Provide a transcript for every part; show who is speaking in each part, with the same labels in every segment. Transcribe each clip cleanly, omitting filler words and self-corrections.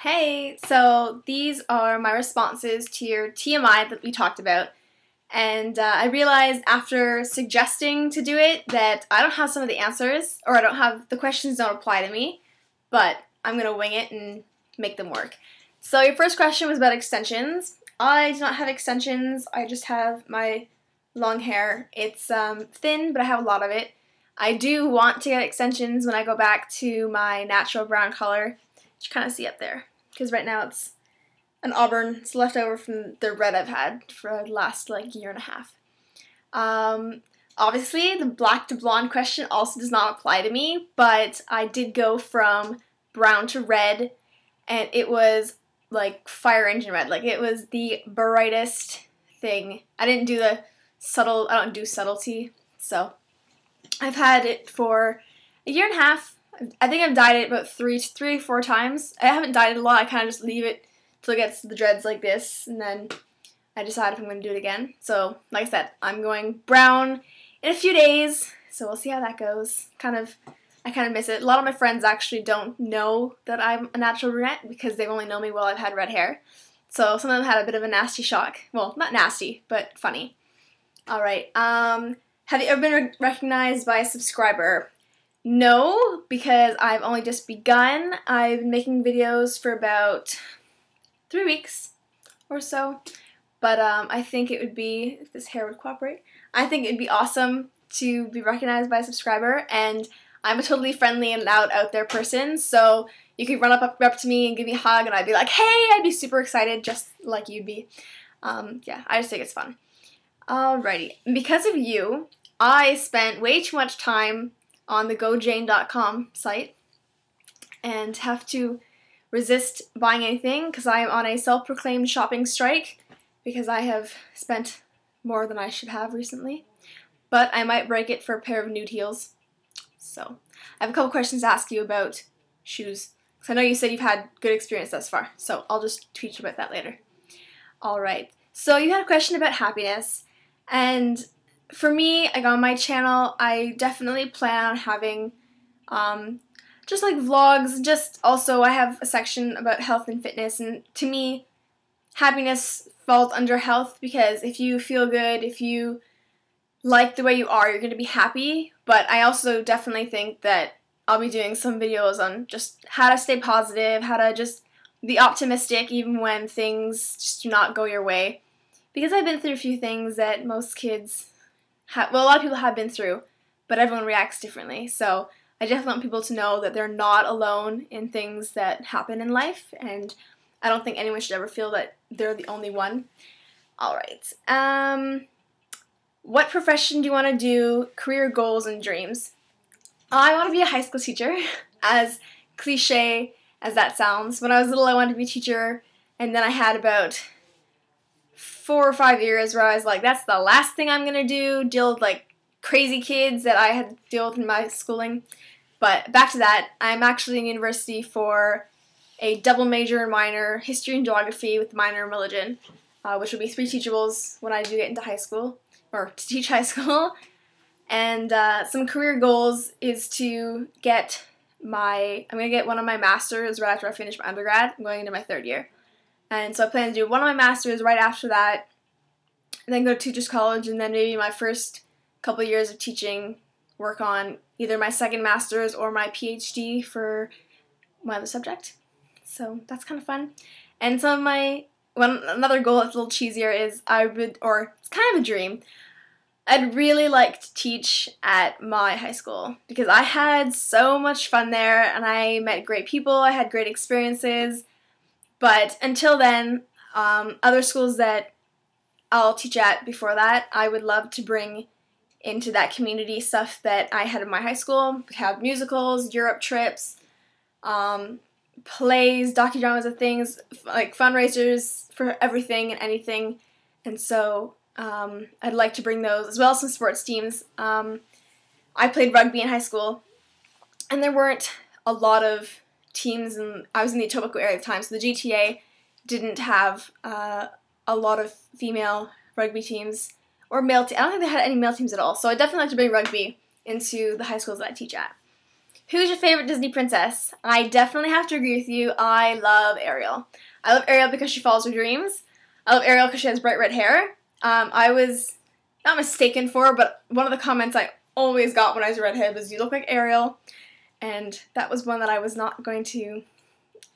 Speaker 1: Hey, so these are my responses to your TMI that we talked about, and I realized after suggesting to do it that I don't have some of the answers, or the questions don't apply to me, but I'm going to wing it and make them work. So your first question was about extensions. I do not have extensions, I just have my long hair. It's thin, but I have a lot of it. I do want to get extensions when I go back to my natural brown color, which you kind of see up there, because right now it's an auburn. It's left over from the red I've had for the last year and a half. Obviously, the black to blonde question also does not apply to me, but I did go from brown to red, and it was like fire engine red. Like, it was the brightest thing. I didn't do the subtle, I don't do subtlety, so I've had it for a year and a half. I think I've dyed it about three or four times. I haven't dyed it a lot. I kind of just leave it till it gets to the dreads like this, and then I decide if I'm going to do it again. So, like I said, I'm going brown in a few days, so we'll see how that goes. I kind of miss it. A lot of my friends actually don't know that I'm a natural brunette because they've only known me while I've had red hair. So some of them had a bit of a nasty shock. Well, not nasty, but funny. Alright, have you ever been recognized by a subscriber? No, because I've only just begun. I've been making videos for about 3 weeks or so, but I think it would be, if this hair would cooperate, I think it would be awesome to be recognized by a subscriber, and I'm a totally friendly and loud out there person, so you could run up to me and give me a hug, and I'd be like, hey, I'd be super excited, just like you'd be. Yeah, I just think it's fun. Alrighty, because of you, I spent way too much time on the gojane.com site and have to resist buying anything because I am on a self-proclaimed shopping strike because I have spent more than I should have recently. But I might break it for a pair of nude heels. So, I have a couple questions to ask you about shoes. Because I know you said you've had good experience thus far, so I'll just tweet you about that later. Alright, so you had a question about happiness, and for me, like on my channel, I definitely plan on having just like vlogs. Just also, I have a section about health and fitness, and to me, happiness falls under health because if you feel good, if you like the way you are, you're going to be happy. But I also definitely think that I'll be doing some videos on just how to stay positive, how to just be optimistic even when things just do not go your way. Because I've been through a few things that most kids a lot of people have been through, but everyone reacts differently. So I definitely want people to know that they're not alone in things that happen in life, and I don't think anyone should ever feel that they're the only one. Alright, what profession do you want to do? Career goals and dreams? I want to be a high school teacher, as cliche as that sounds. When I was little, I wanted to be a teacher, and then I had about 4 or 5 years where I was like, that's the last thing I'm gonna do, deal with like crazy kids that I had to deal with in my schooling. But back to that, I'm actually in university for a double major and minor, history and geography with minor in religion, which will be 3 teachables when I do get into high school, or to teach high school. And some career goals is to get I'm gonna get one of my masters right after I finish my undergrad. I'm going into my 3rd year. And so I plan to do one of my masters right after that, and then go to teacher's college, and then maybe my first couple years of teaching work on either my 2nd master's or my PhD for my other subject. So that's kind of fun. And some of another goal that's a little cheesier is it's kind of a dream, I'd really like to teach at my high school because I had so much fun there and I met great people, I had great experiences. But until then, other schools that I'll teach at before that, I would love to bring into that community stuff that I had in my high school. We have musicals, Europe trips, plays, docudramas of things, like fundraisers for everything and anything. And so I'd like to bring those, as well as some sports teams. I played rugby in high school, and there weren't a lot of teams, and I was in the Etobicoke area at the time, so the GTA didn't have a lot of female rugby teams, or male teams. I don't think they had any male teams at all, so I definitely like to bring rugby into the high schools that I teach at. Who's your favorite Disney princess? I definitely have to agree with you. I love Ariel. I love Ariel because she follows her dreams. I love Ariel because she has bright red hair. I was not mistaken for, but one of the comments I always got when I was a redhead was, "You look like Ariel," and that was one that I was not going to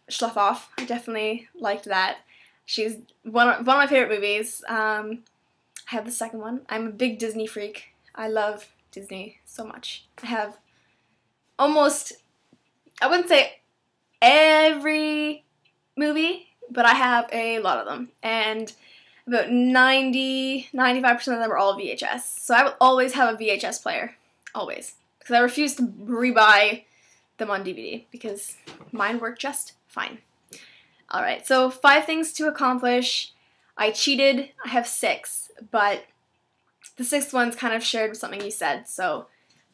Speaker 1: slough off. I definitely liked that. She's one of my favorite movies. I have the second one. I'm a big Disney freak. I love Disney so much. I have almost, I wouldn't say every movie, but I have a lot of them. And about 95% of them are all VHS. So I will always have a VHS player. Always. Because I refuse to rebuy them on DVD because mine work just fine. Alright, so 5 things to accomplish. I cheated. I have 6, but the 6th one's kind of shared with something you said, so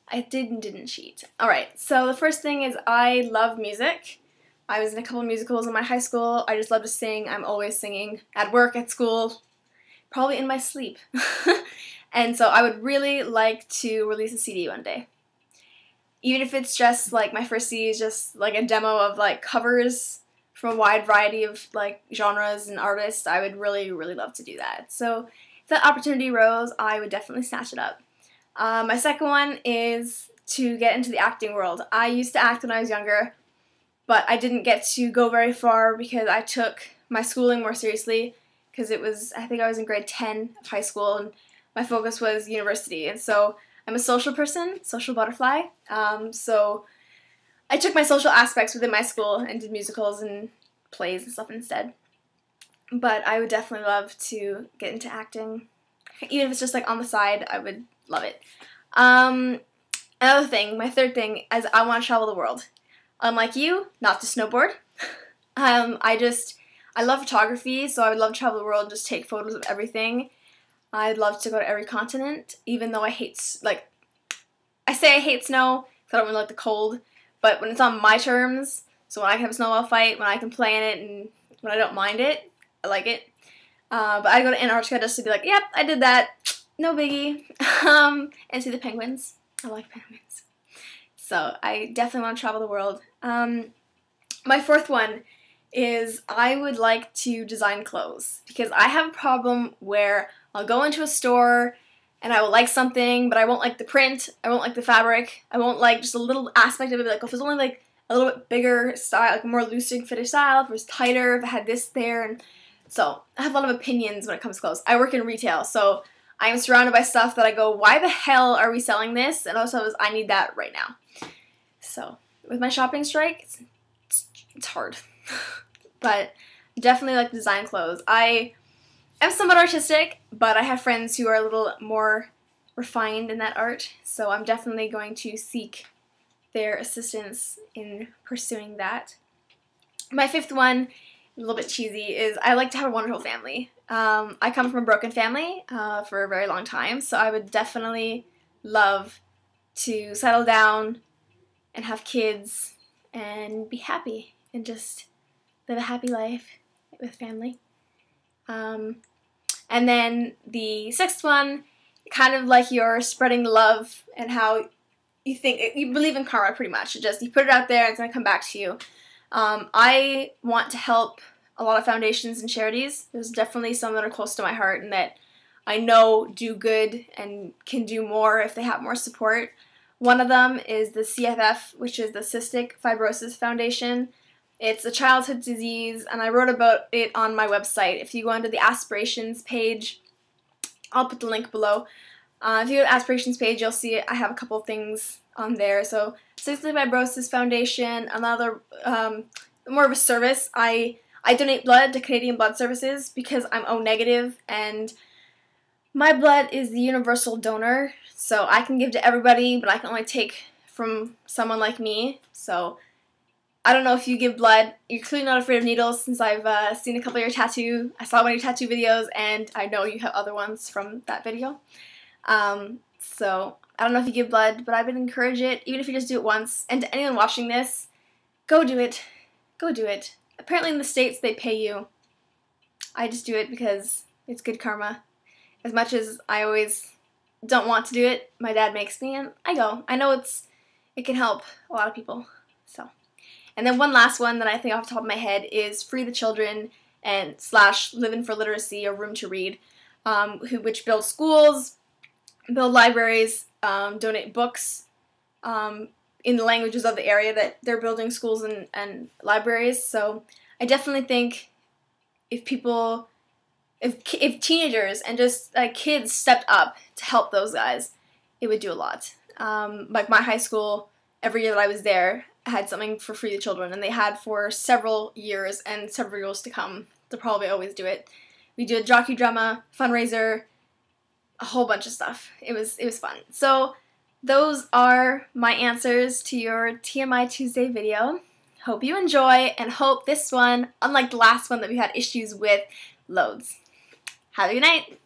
Speaker 1: I didn't cheat. Alright, so the first thing is I love music. I was in a couple of musicals in my high school. I just love to sing. I'm always singing at work, at school, probably in my sleep. And so I would really like to release a CD one day. Even if it's just like my first CD is just like a demo of like covers from a wide variety of like genres and artists, I would really, really love to do that. So if that opportunity arose, I would definitely snatch it up. My second one is to get into the acting world. I used to act when I was younger, but I didn't get to go very far because I took my schooling more seriously because I think I was in grade 10 of high school and my focus was university. And so I'm a social person, social butterfly. So I took my social aspects within my school and did musicals and plays and stuff instead. But I would definitely love to get into acting. Even if it's just like on the side, I would love it. Another thing, my third thing, is I want to travel the world. Unlike you, not to snowboard. I love photography, so I would love to travel the world and just take photos of everything. I'd love to go to every continent, even though I hate, I say I hate snow, because I don't really like the cold, but when it's on my terms, so when I can have a snowball fight, when I can play in it, and when I don't mind it, I like it. But I'd go to Antarctica just to be like, yep, I did that, no biggie, and see the penguins. I like penguins. So I definitely want to travel the world. My fourth one is I would like to design clothes, because I have a problem where I'll go into a store and I will like something, but I won't like the print, I won't like the fabric, I won't like just a little aspect of it, like if it's only like a little bit bigger style, like a more loosely fitted style, if it was tighter, if it had this there, and so I have a lot of opinions when it comes to clothes. I work in retail, so I am surrounded by stuff that I go, why the hell are we selling this? And also I need that right now. So with my shopping strike, it's hard. But definitely like to design clothes. I am somewhat artistic, but I have friends who are a little more refined in that art, so I'm definitely going to seek their assistance in pursuing that. My fifth one, a little bit cheesy, is I like to have a wonderful family. I come from a broken family for a very long time, so I would definitely love to settle down and have kids and be happy and just live a happy life with family. And then the sixth one, kind of like you're spreading love and how you believe in karma pretty much. You put it out there and it's going to come back to you. I want to help a lot of foundations and charities. There's definitely some that are close to my heart and that I know do good and can do more if they have more support. One of them is the CFF, which is the Cystic Fibrosis Foundation. It's a childhood disease, and I wrote about it on my website. If you go under the aspirations page, I'll put the link below. If you go to the aspirations page, you'll see I have a couple things on there. So, Cystic Fibrosis Foundation, another more of a service. I donate blood to Canadian Blood Services because I'm O negative, and my blood is the universal donor, so I can give to everybody, but I can only take from someone like me. So I don't know if you give blood. You're clearly not afraid of needles, since I've seen a couple of your tattoo. I saw one of your tattoo videos, and I know you have other ones from that video. So I don't know if you give blood, but I would encourage it, even if you just do it once. And to anyone watching this, go do it. Go do it. Apparently in the States they pay you. I just do it because it's good karma. As much as I always don't want to do it, my dad makes me, and I go. I know it's it can help a lot of people. So, and then one last one that I think off the top of my head is Free the Children and / Living for Literacy or Room to Read, which build schools, build libraries, donate books in the languages of the area that they're building schools and libraries. So I definitely think if teenagers and just kids stepped up to help those guys, it would do a lot. Like my high school, every year that I was there, had something for Free the Children, and they had for several years and several years to come. They'll probably always do it. We did jockey drama, fundraiser, a whole bunch of stuff. It was fun. So those are my answers to your TMI Tuesday video. Hope you enjoy, and hope this one, unlike the last one that we had issues with, loads. Have a good night.